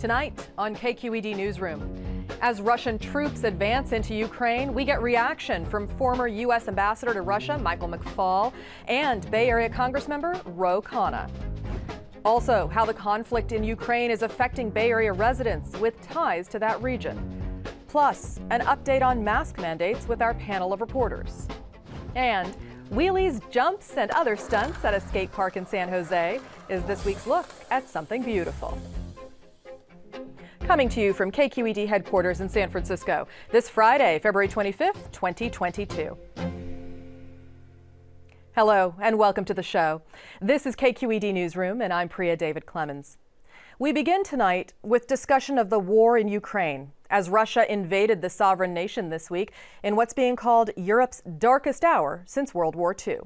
Tonight on KQED Newsroom, as Russian troops advance into Ukraine, we get reaction from former U.S. Ambassador to Russia, Michael McFaul, and Bay Area Congressmember Ro Khanna. Also, how the conflict in Ukraine is affecting Bay Area residents with ties to that region. Plus, an update on mask mandates with our panel of reporters. And wheelies, jumps, and other stunts at a skate park in San Jose is this week's look at something beautiful. Coming to you from KQED headquarters in San Francisco, this Friday, February 25th, 2022. Hello, and welcome to the show. This is KQED Newsroom, and I'm Priya David Clemens. We begin tonight with discussion of the war in Ukraine, as Russia invaded the sovereign nation this week in what's being called Europe's darkest hour since World War II.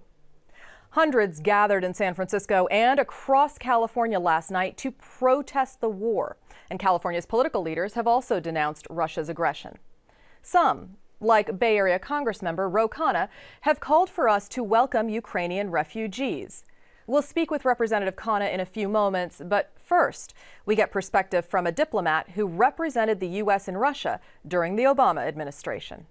Hundreds gathered in San Francisco and across California last night to protest the war, and California's political leaders have also denounced Russia's aggression. Some, like Bay Area Congressmember Ro Khanna, have called for us to welcome Ukrainian refugees. We'll speak with Representative Khanna in a few moments, but first, we get perspective from a diplomat who represented the U.S. in Russia during the Obama administration.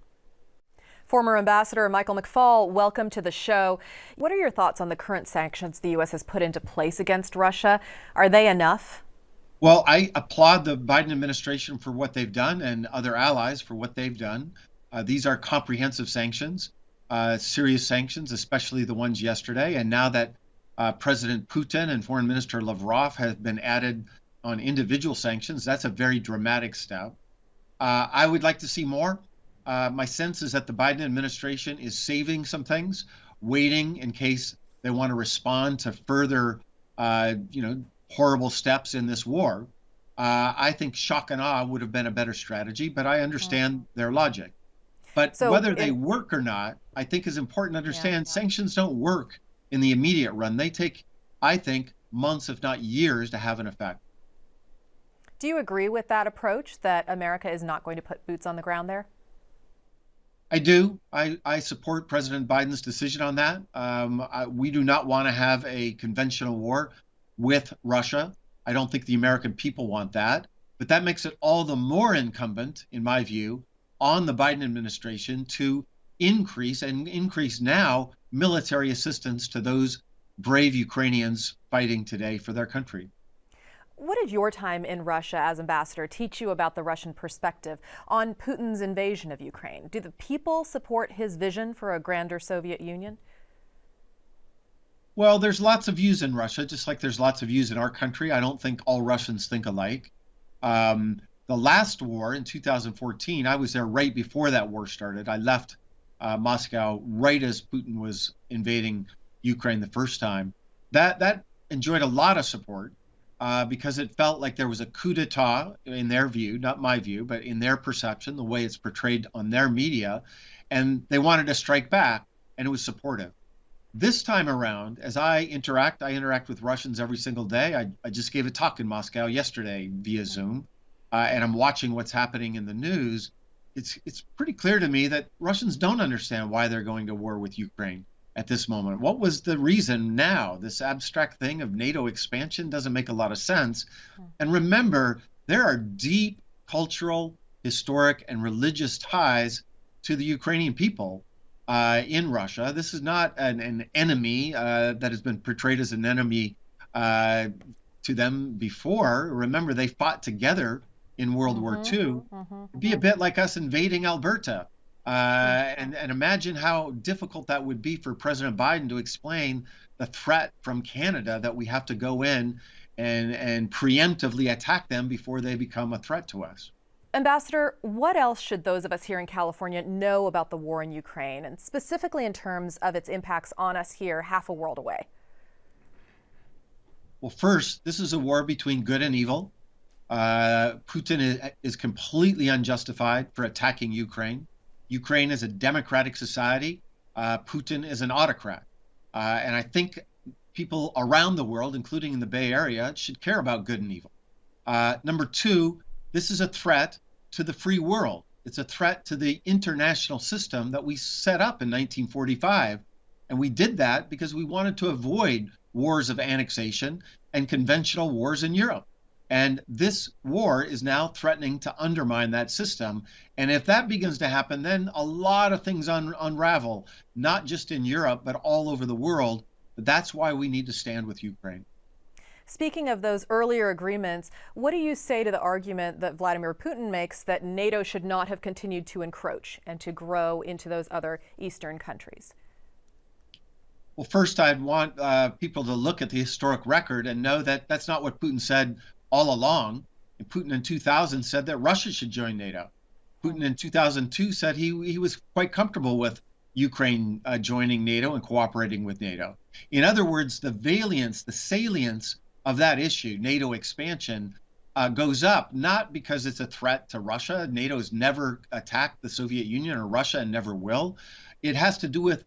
Former Ambassador Michael McFaul, welcome to the show. What are your thoughts on the current sanctions the U.S. has put into place against Russia? Are they enough? Well, I applaud the Biden administration for what they've done and other allies for what they've done. These are comprehensive sanctions, serious sanctions, especially the ones yesterday. And now that President Putin and Foreign Minister Lavrov have been added on individual sanctions, that's a very dramatic step. I would like to see more. My sense is that the Biden administration is saving some things, waiting in case they want to respond to further, horrible steps in this war. I think shock and awe would have been a better strategy, but I understand their logic. But whether they work or not, I think is important to understand. Sanctions don't work in the immediate run. They take, I think, months, if not years, to have an effect. Do you agree with that approach, that America is not going to put boots on the ground there? I do. I support President Biden's decision on that. We do not want to have a conventional war with Russia. I don't think the American people want that. But that makes it all the more incumbent, in my view, on the Biden administration to increase now military assistance to those brave Ukrainians fighting today for their country. What did your time in Russia as ambassador teach you about the Russian perspective on Putin's invasion of Ukraine? Do the people support his vision for a grander Soviet Union? Well, there's lots of views in Russia, just like there's lots of views in our country. I don't think all Russians think alike. The last war in 2014, I was there right before that war started. I left Moscow right as Putin was invading Ukraine the first time. That enjoyed a lot of support. Because it felt like there was a coup d'etat in their view, not my view, but in their perception, the way it's portrayed on their media, and they wanted to strike back, and it was supportive. This time around, as I interact with Russians every single day. I just gave a talk in Moscow yesterday via Zoom, and I'm watching what's happening in the news. It's pretty clear to me that Russians don't understand why they're going to war with Ukraine at this moment. What was the reason now? This abstract thing of NATO expansion doesn't make a lot of sense. And remember, there are deep cultural, historic, and religious ties to the Ukrainian people in Russia. This is not an enemy that has been portrayed as an enemy to them before. Remember, they fought together in World War II. It'd be a bit like us invading Alberta. And imagine how difficult that would be for President Biden to explain the threat from Canada that we have to go in and preemptively attack them before they become a threat to us. Ambassador, what else should those of us here in California know about the war in Ukraine, and specifically in terms of its impacts on us here half a world away? Well, first, this is a war between good and evil. Putin is completely unjustified for attacking Ukraine. Ukraine is a democratic society. Putin is an autocrat. And I think people around the world, including in the Bay Area, should care about good and evil. Number two, this is a threat to the free world. It's a threat to the international system that we set up in 1945. And we did that because we wanted to avoid wars of annexation and conventional wars in Europe. And this war is now threatening to undermine that system. And if that begins to happen, then a lot of things unravel, not just in Europe, but all over the world. But that's why we need to stand with Ukraine. Speaking of those earlier agreements, what do you say to the argument that Vladimir Putin makes that NATO should not have continued to encroach and to grow into those other Eastern countries? Well, first, I'd want people to look at the historic record and know that that's not what Putin said all along. And Putin in 2000 said that Russia should join NATO. Putin in 2002 said he was quite comfortable with Ukraine joining NATO and cooperating with NATO. In other words, the salience of that issue, NATO expansion, goes up, not because it's a threat to Russia. NATO has never attacked the Soviet Union or Russia and never will. It has to do with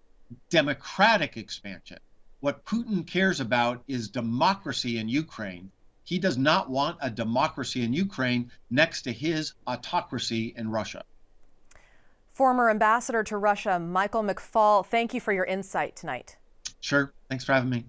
democratic expansion. What Putin cares about is democracy in Ukraine. He does not want a democracy in Ukraine next to his autocracy in Russia. Former ambassador to Russia, Michael McFaul, thank you for your insight tonight. Sure. Thanks for having me.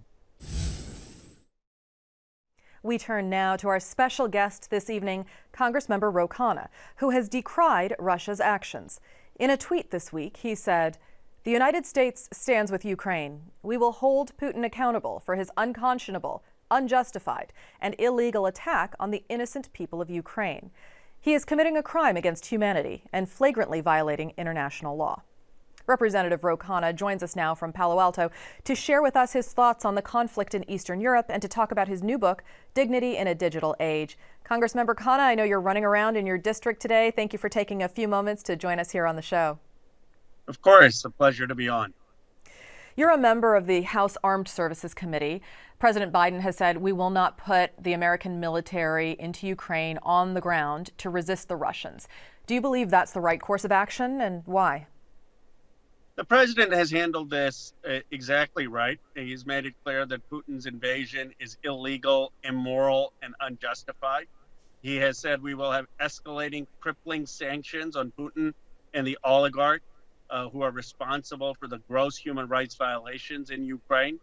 We turn now to our special guest this evening, Congressmember Ro Khanna, who has decried Russia's actions. In a tweet this week, he said, "The United States stands with Ukraine. We will hold Putin accountable for his unconscionable, unjustified, and illegal attack on the innocent people of Ukraine. He is committing a crime against humanity and flagrantly violating international law." Representative Ro Khanna joins us now from Palo Alto to share with us his thoughts on the conflict in Eastern Europe and to talk about his new book, Dignity in a Digital Age. Congressmember Khanna, I know you're running around in your district today. Thank you for taking a few moments to join us here on the show. Of course, a pleasure to be on. You're a member of the House Armed Services Committee. President Biden has said we will not put the American military into Ukraine on the ground to resist the Russians. Do you believe that's the right course of action, and why? The president has handled this exactly right. He's made it clear that Putin's invasion is illegal, immoral, and unjustified. He has said we will have escalating, crippling sanctions on Putin and the oligarchs who are responsible for the gross human rights violations in Ukraine.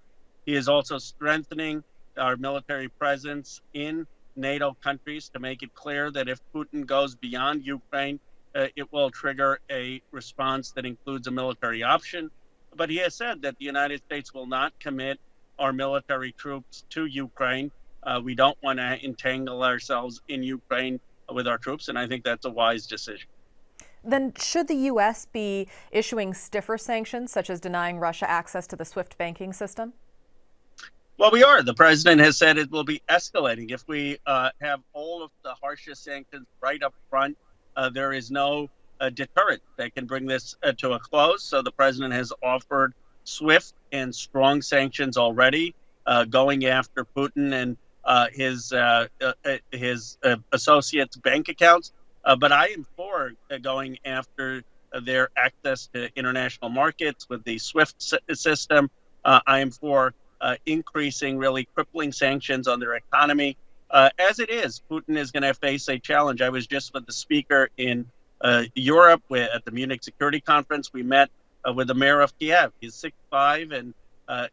He is also strengthening our military presence in NATO countries to make it clear that if Putin goes beyond Ukraine, it will trigger a response that includes a military option. But he has said that the United States will not commit our military troops to Ukraine. We don't want to entangle ourselves in Ukraine with our troops, and I think that's a wise decision. Then should the U.S. be issuing stiffer sanctions, such as denying Russia access to the SWIFT banking system? Well, we are. The president has said it will be escalating. If we have all of the harshest sanctions right up front, there is no deterrent that can bring this to a close. So the president has offered swift and strong sanctions already, going after Putin and his associates' bank accounts. But I am for going after their access to international markets with the SWIFT system. I am for increasing, really crippling sanctions on their economy. As it is, Putin is going to face a challenge. I was just with the speaker in Europe at the Munich Security Conference. We met with the mayor of Kiev. He's 6'5", and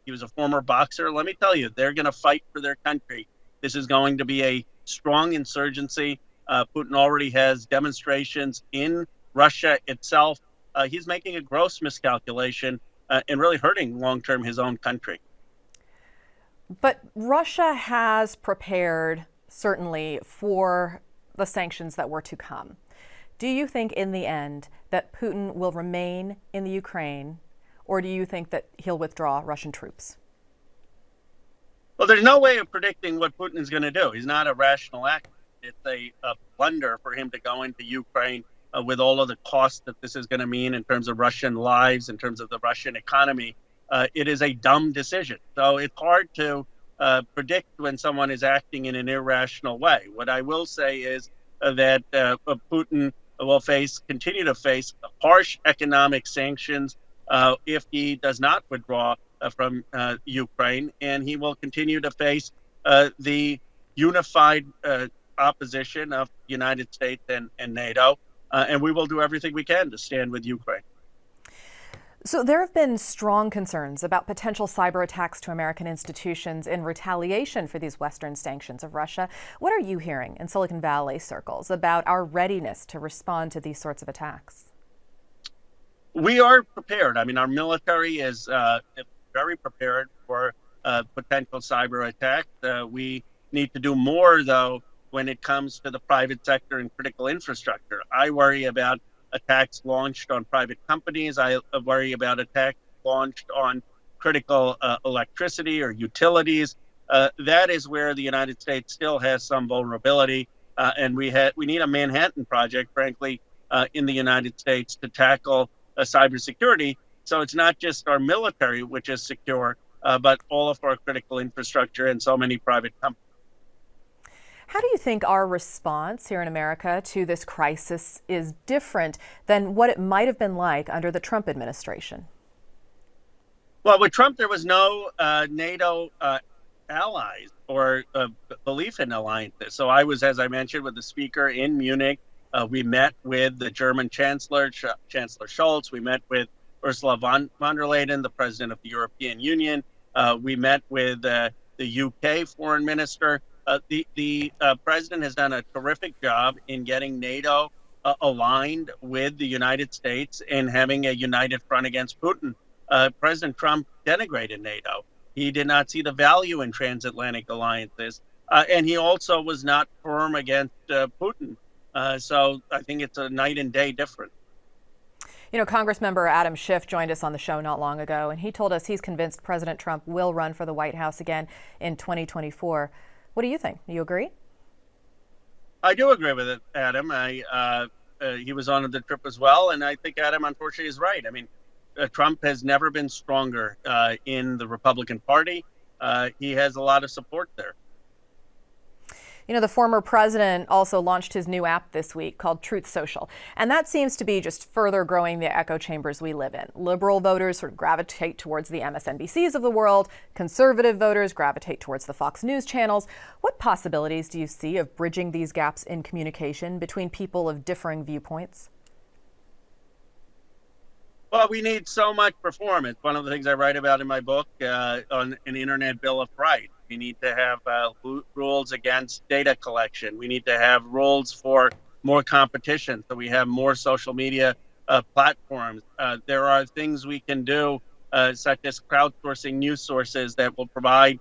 he was a former boxer. Let me tell you, they're going to fight for their country. This is going to be a strong insurgency. Putin already has demonstrations in Russia itself. He's making a gross miscalculation and really hurting long-term his own country. But Russia has prepared, certainly, for the sanctions that were to come. Do you think in the end that Putin will remain in the Ukraine, or do you think that he'll withdraw Russian troops? Well, there's no way of predicting what Putin is going to do. He's not a rational actor. It's a blunder for him to go into Ukraine with all of the costs that this is going to mean in terms of Russian lives, in terms of the Russian economy. It is a dumb decision. So it's hard to predict when someone is acting in an irrational way. What I will say is that Putin will continue to face harsh economic sanctions if he does not withdraw from Ukraine, and he will continue to face the unified opposition of the United States and NATO, and we will do everything we can to stand with Ukraine. So there have been strong concerns about potential cyber attacks to American institutions in retaliation for these Western sanctions of Russia. What are you hearing in Silicon Valley circles about our readiness to respond to these sorts of attacks? We are prepared. I mean, our military is very prepared for potential cyber attack. We need to do more, though, when it comes to the private sector and critical infrastructure. I worry about attacks launched on private companies. I worry about attacks launched on critical electricity or utilities. That is where the United States still has some vulnerability, and we need a Manhattan Project, frankly, in the United States to tackle cybersecurity. So it's not just our military, which is secure, but all of our critical infrastructure and so many private companies. How do you think our response here in America to this crisis is different than what it might have been like under the Trump administration? Well, with Trump, there was no NATO allies or belief in alliances. So I was, as I mentioned, with the speaker in Munich. We met with the German Chancellor, Chancellor Scholz. We met with Ursula von der Leyen, the President of the European Union. We met with the UK Foreign Minister. The President has done a terrific job in getting NATO aligned with the United States and having a united front against Putin. President Trump denigrated NATO. He did not see the value in transatlantic alliances, and he also was not firm against Putin. So I think it's a night and day difference. You know, Congressmember Adam Schiff joined us on the show not long ago, and he told us he's convinced President Trump will run for the White House again in 2024. What do you think? Do you agree? I do agree with it, Adam. He was on the trip as well, and I think Adam, unfortunately, is right. I mean, Trump has never been stronger in the Republican Party. He has a lot of support there. You know, the former president also launched his new app this week called Truth Social, and that seems to be just further growing the echo chambers we live in. Liberal voters sort of gravitate towards the MSNBCs of the world. Conservative voters gravitate towards the Fox News channels. What possibilities do you see of bridging these gaps in communication between people of differing viewpoints? Well, we need so much reform. It's one of the things I write about in my book on an Internet Bill of Rights. We need to have rules against data collection. We need to have rules for more competition, so we have more social media platforms. There are things we can do, such as crowdsourcing news sources that will provide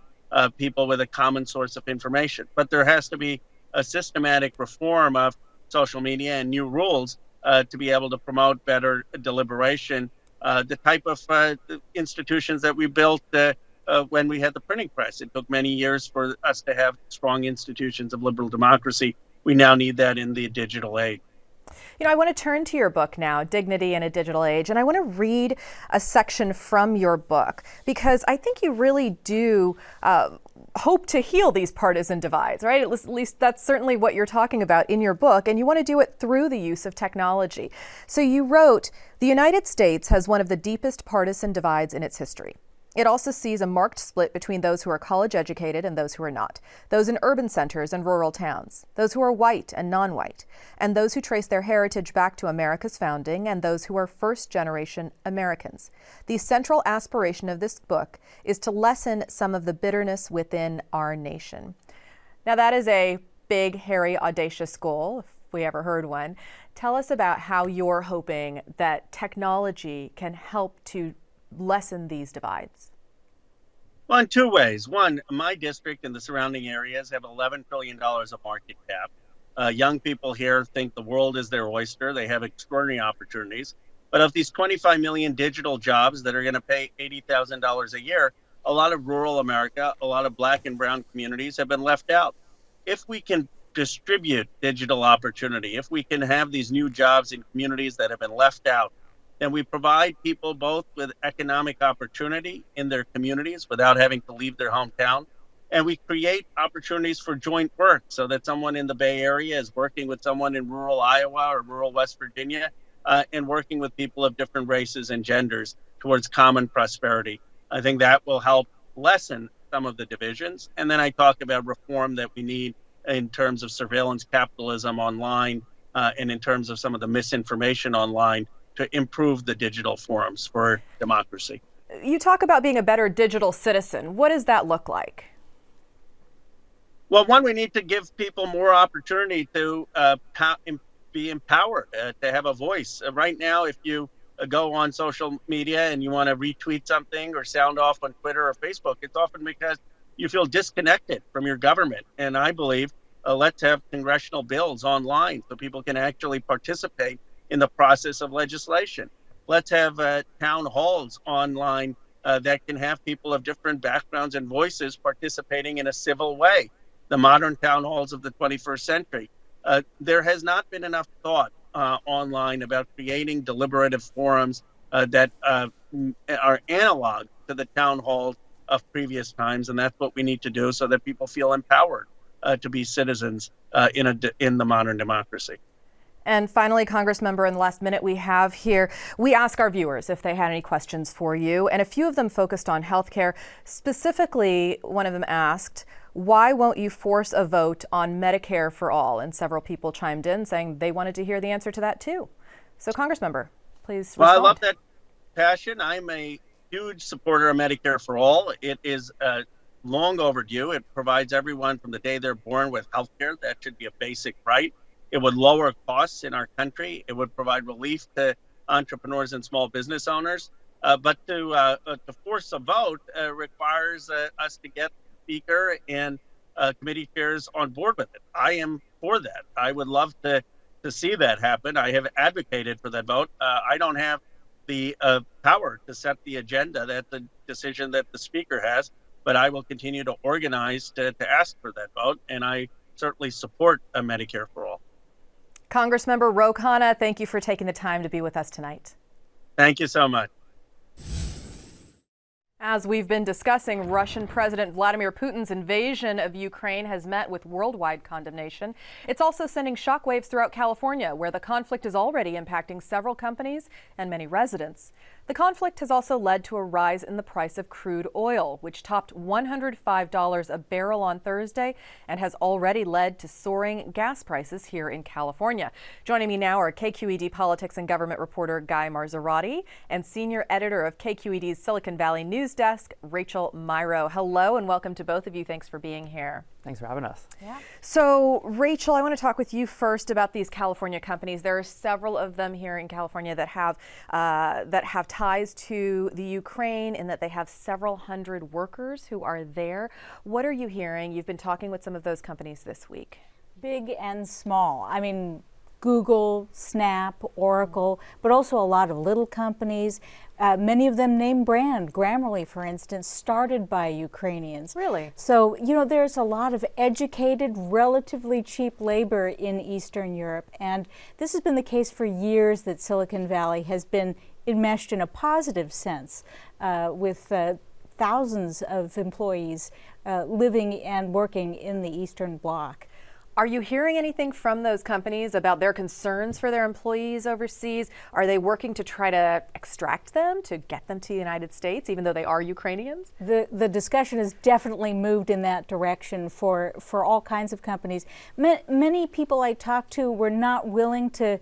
people with a common source of information. But there has to be a systematic reform of social media and new rules to be able to promote better deliberation. The type of institutions that we built when we had the printing press. It took many years for us to have strong institutions of liberal democracy. We now need that in the digital age. You know, I want to turn to your book now, Dignity in a Digital Age, and I want to read a section from your book because I think you really do hope to heal these partisan divides, right? At least that's certainly what you're talking about in your book, and you want to do it through the use of technology. So you wrote, "The United States has one of the deepest partisan divides in its history. It also sees a marked split between those who are college educated and those who are not, those in urban centers and rural towns, those who are white and non-white, and those who trace their heritage back to America's founding and those who are first-generation Americans. The central aspiration of this book is to lessen some of the bitterness within our nation." Now that is a big, hairy, audacious goal, if we ever heard one. Tell us about how you're hoping that technology can help to lessen these divides. Well, in two ways. One, my district and the surrounding areas have $11 trillion of market cap. Young people here think the world is their oyster. They have extraordinary opportunities. But of these 25 million digital jobs that are going to pay $80,000 a year, a lot of rural America, a lot of Black and brown communities have been left out. If we can distribute digital opportunity, if we can have these new jobs in communities that have been left out, then we provide people both with economic opportunity in their communities without having to leave their hometown. And we create opportunities for joint work so that someone in the Bay Area is working with someone in rural Iowa or rural West Virginia and working with people of different races and genders towards common prosperity. I think that will help lessen some of the divisions. And then I talk about reform that we need in terms of surveillance capitalism online and in terms of some of the misinformation online to improve the digital forums for democracy. You talk about being a better digital citizen. What does that look like? Well, one, we need to give people more opportunity to be empowered, to have a voice. Right now, if you go on social media and you want to retweet something or sound off on Twitter or Facebook, it's often because you feel disconnected from your government. And I believe let's have congressional bills online so people can actually participate in the process of legislation. Let's have town halls online that can have people of different backgrounds and voices participating in a civil way. The modern town halls of the 21st century. There has not been enough thought online about creating deliberative forums that are analog to the town halls of previous times, and that's what we need to do so that people feel empowered to be citizens in the modern democracy. And finally, Congressmember, in the last minute we have here, we ask our viewers if they had any questions for you, and a few of them focused on healthcare. Specifically, one of them asked, why won't you force a vote on Medicare for all? And several people chimed in saying they wanted to hear the answer to that too. So, Congressmember, please respond. Well, I love that passion. I'm a huge supporter of Medicare for all. It is long overdue. It provides everyone from the day they're born with health care. That should be a basic right. It would lower costs in our country. It would provide relief to entrepreneurs and small business owners. But to force a vote requires us to get the Speaker and committee chairs on board with it. I am for that. I would love to see that happen. I have advocated for that vote. I don't have the power to set the agenda, that the decision that the Speaker has, but I will continue to organize to ask for that vote, and I certainly support a Medicare for all. Congressmember Ro Khanna, thank you for taking the time to be with us tonight. Thank you so much. As we've been discussing, Russian President Vladimir Putin's invasion of Ukraine has met with worldwide condemnation. It's also sending shockwaves throughout California, where the conflict is already impacting several companies and many residents. The conflict has also led to a rise in the price of crude oil, which topped $105 a barrel on Thursday and has already led to soaring gas prices here in California. Joining me now are KQED politics and government reporter Guy Marzorati and senior editor of KQED's Silicon Valley News Desk, Rachel Myrow. Hello and welcome to both of you. Thanks for being here. Thanks for having us. Yeah. So, Rachel, I want to talk with you first about these California companies. There are several of them here in California that have ties to the Ukraine, and that they have several hundred workers who are there. What are you hearing? You've been talking with some of those companies this week. Big and small. I mean, Google, Snap, Oracle, but also a lot of little companies. Many of them name brand. Grammarly, for instance, started by Ukrainians. Really? So, you know, there's a lot of educated, relatively cheap labor in Eastern Europe. And this has been the case for years, that Silicon Valley has been enmeshed in a positive sense with thousands of employees living and working in the Eastern Bloc. Are you hearing anything from those companies about their concerns for their employees overseas? Are they working to try to extract them, to get them to the United States, even though they are Ukrainians? The discussion has definitely moved in that direction for all kinds of companies. Many people I talked to were not willing to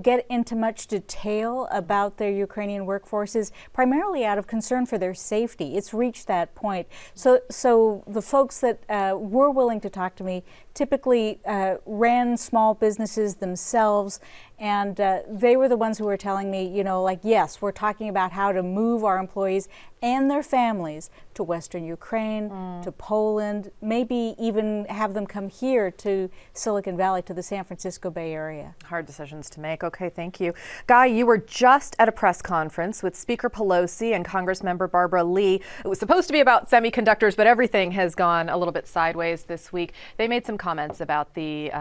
get into much detail about their Ukrainian workforces, primarily out of concern for their safety. It's reached that point. So the folks that were willing to talk to me typically ran small businesses themselves, and they were the ones who were telling me, you know, like, yes, we're talking about how to move our employees and their families to Western Ukraine, to Poland, maybe even have them come here to Silicon Valley, to the San Francisco Bay Area. Hard decisions to make. Okay, thank you. Guy, you were just at a press conference with Speaker Pelosi and Congressmember Barbara Lee. It was supposed to be about semiconductors, but everything has gone a little bit sideways this week. They made some comments about the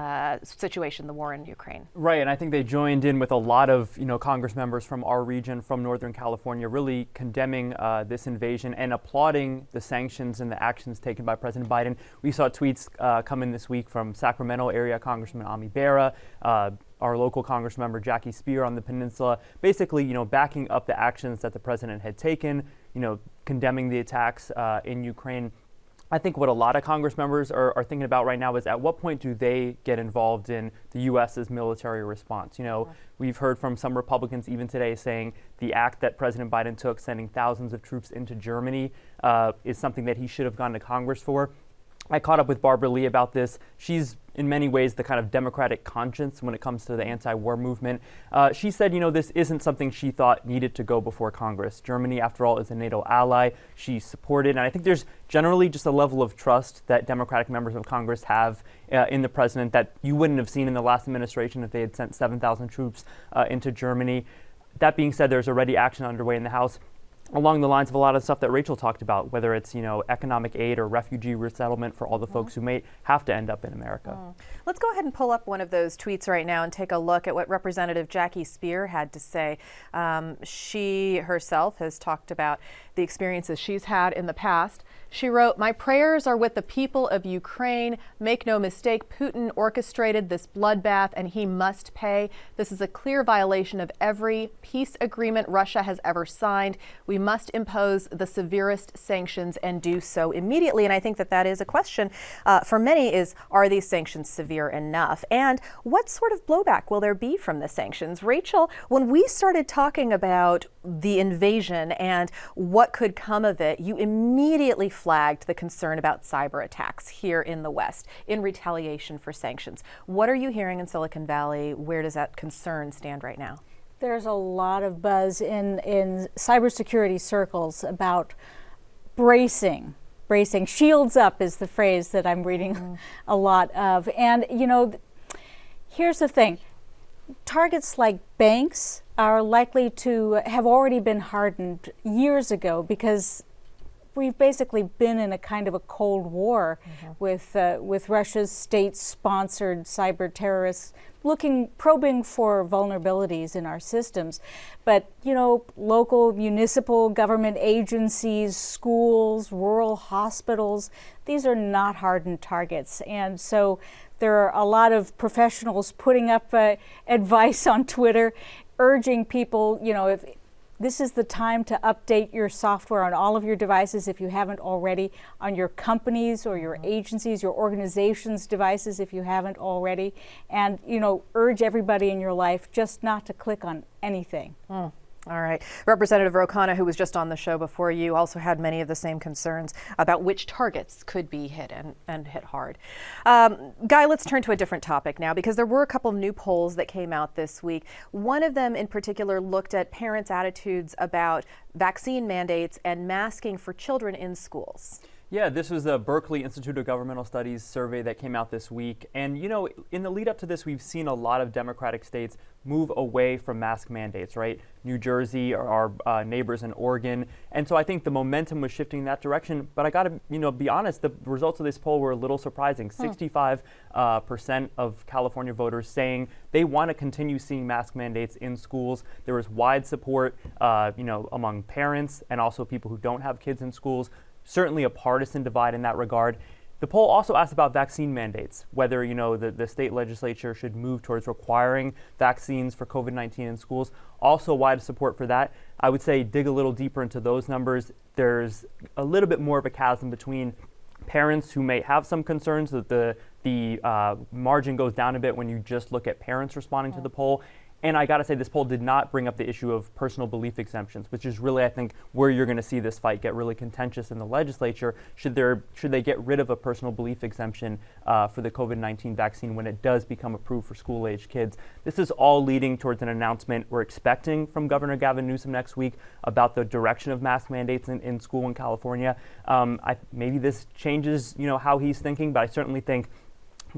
situation, the war in Ukraine. Right, and I think they joined in with a lot of, Congress members from our region, from Northern California, really condemning this invasion and applauding the sanctions and the actions taken by President Biden. We saw tweets come in this week from Sacramento area Congressman Ami Bera, our local Congressmember Jackie Spear on the peninsula, basically, backing up the actions that the president had taken, condemning the attacks in Ukraine. I think what a lot of Congress members are thinking about right now is at what point do they get involved in the U.S.'s military response? You know, we've heard from some Republicans even today saying the act that President Biden took, sending thousands of troops into Germany, is something that he should have gone to Congress for. I caught up with Barbara Lee about this. She's in many ways the kind of Democratic conscience when it comes to the anti-war movement. She said, you know, this isn't something she thought needed to go before Congress. Germany, after all, is a NATO ally. She supported, and I think there's generally just a level of trust that Democratic members of Congress have in the president that you wouldn't have seen in the last administration if they had sent 7,000 troops into Germany. That being said, there's already action underway in the House along the lines of a lot of stuff that Rachel talked about, whether it's, you know, economic aid or refugee resettlement for all the folks who may have to end up in America. Let's go ahead and pull up one of those tweets right now and take a look at what Representative Jackie Speer had to say. She herself has talked about the experiences she's had in the past. She wrote, "My prayers are with the people of Ukraine. Make no mistake, Putin orchestrated this bloodbath and he must pay. This is a clear violation of every peace agreement Russia has ever signed. We must impose the severest sanctions and do so immediately." And I think that is a question for many is, are these sanctions severe enough? And what sort of blowback will there be from the sanctions? Rachel, when we started talking about the invasion and what could come of it, you immediately flagged the concern about cyber attacks here in the West in retaliation for sanctions. What are you hearing in Silicon Valley? Where does that concern stand right now? There's a lot of buzz in cybersecurity circles about bracing. Shields up is the phrase that I'm reading a lot of. And, you know, here's the thing. Targets like banks are likely to have already been hardened years ago because we've basically been in a kind of a Cold War with Russia's state-sponsored cyber terrorists probing for vulnerabilities in our systems. But, you know, local municipal government agencies, schools, rural hospitals, these are not hardened targets. And so there are a lot of professionals putting up advice on Twitter, urging people, you know, if this is the time to update your software on all of your devices if you haven't already, on your companies or your agencies, your organizations' devices if you haven't already, and, you know, urge everybody in your life just not to click on anything. All right. Representative Ro Khanna, who was just on the show before you, also had many of the same concerns about which targets could be hit and hit hard. Guy, let's turn to a different topic now, because there were a couple of new polls that came out this week. One of them in particular looked at parents' attitudes about vaccine mandates and masking for children in schools. Yeah, this was the Berkeley Institute of Governmental Studies survey that came out this week. And, you know, in the lead up to this, we've seen a lot of Democratic states move away from mask mandates, right? New Jersey, our neighbors in Oregon. And so I think the momentum was shifting in that direction. But I got to, you know, be honest, the results of this poll were a little surprising. 65% of California voters saying they want to continue seeing mask mandates in schools. There was wide support, you know, among parents and also people who don't have kids in schools. Certainly a partisan divide in that regard. The poll also asked about vaccine mandates, whether, you know, the state legislature should move towards requiring vaccines for COVID-19 in schools. Also wide support for that. I would say dig a little deeper into those numbers. There's a little bit more of a chasm between parents who may have some concerns that the margin goes down a bit when you just look at parents responding to the poll. And I got to say, this poll did not bring up the issue of personal belief exemptions, which is really, I think, where you're going to see this fight get really contentious in the legislature. Should they get rid of a personal belief exemption for the COVID-19 vaccine when it does become approved for school-age kids? This is all leading towards an announcement we're expecting from Governor Gavin Newsom next week about the direction of mask mandates in school in California. Maybe this changes, you know, how he's thinking, but I certainly think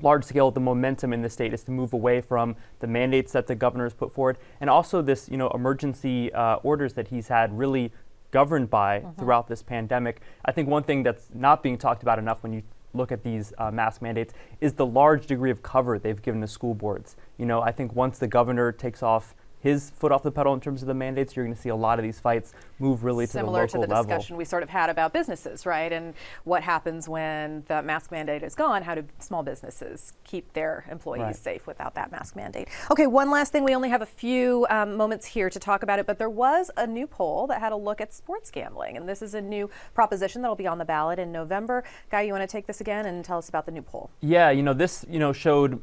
large scale, the momentum in the state is to move away from the mandates that the governor has put forward, and also this, you know, emergency orders that he's had really governed by throughout this pandemic. I think one thing that's not being talked about enough when you look at these mask mandates is the large degree of cover they've given to school boards. You know, I think once the governor takes off his foot off the pedal in terms of the mandates, you're going to see a lot of these fights move really to the local level. Similar to the discussion we sort of had about businesses, right? And what happens when the mask mandate is gone? How do small businesses keep their employees safe without that mask mandate? Okay, one last thing. We only have a few moments here to talk about it, but there was a new poll that had a look at sports gambling, and this is a new proposition that will be on the ballot in November. Guy, you want to take this again and tell us about the new poll? Yeah, this showed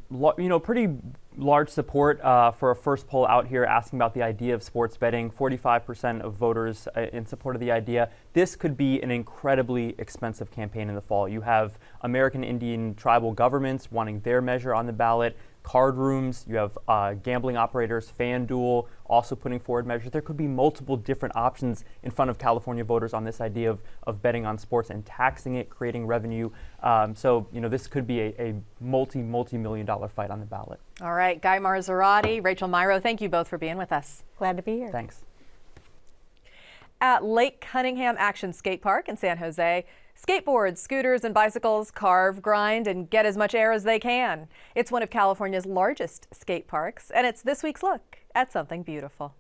pretty large support for a first poll out here asking about the idea of sports betting. 45% of voters in support of the idea. This could be an incredibly expensive campaign in the fall. You have American Indian tribal governments wanting their measure on the ballot, card rooms, you have gambling operators, FanDuel also putting forward measures. There could be multiple different options in front of California voters on this idea of betting on sports and taxing it, creating revenue. So this could be a multi-million-dollar fight on the ballot. All right, Guy Marzorati, Rachel Myrow, thank you both for being with us. Glad to be here. Thanks. At Lake Cunningham Action Skate Park in San Jose, skateboards, scooters, and bicycles carve, grind, and get as much air as they can. It's one of California's largest skate parks, and it's this week's look at something beautiful.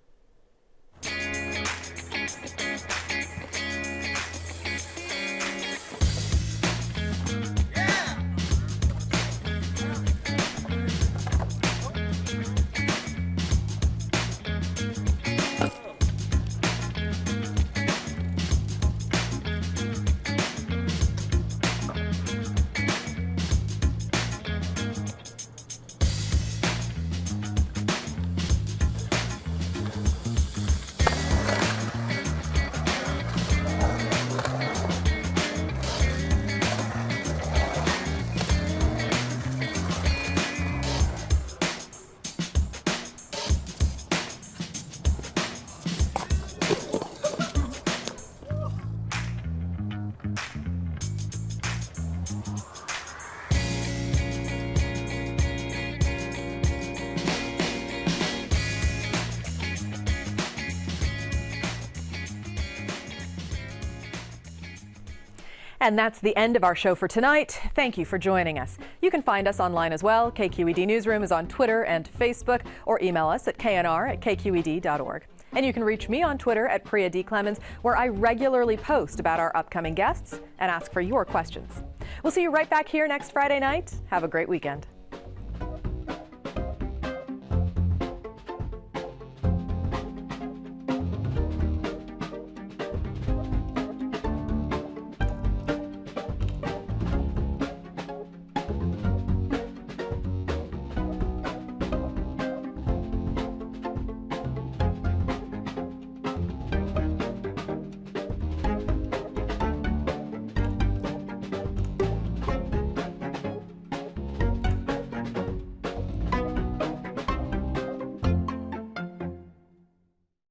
And that's the end of our show for tonight. Thank you for joining us. You can find us online as well. KQED Newsroom is on Twitter and Facebook, or email us at knr@kqed.org. And you can reach me on Twitter at Priya D. Clemens, where I regularly post about our upcoming guests and ask for your questions. We'll see you right back here next Friday night. Have a great weekend.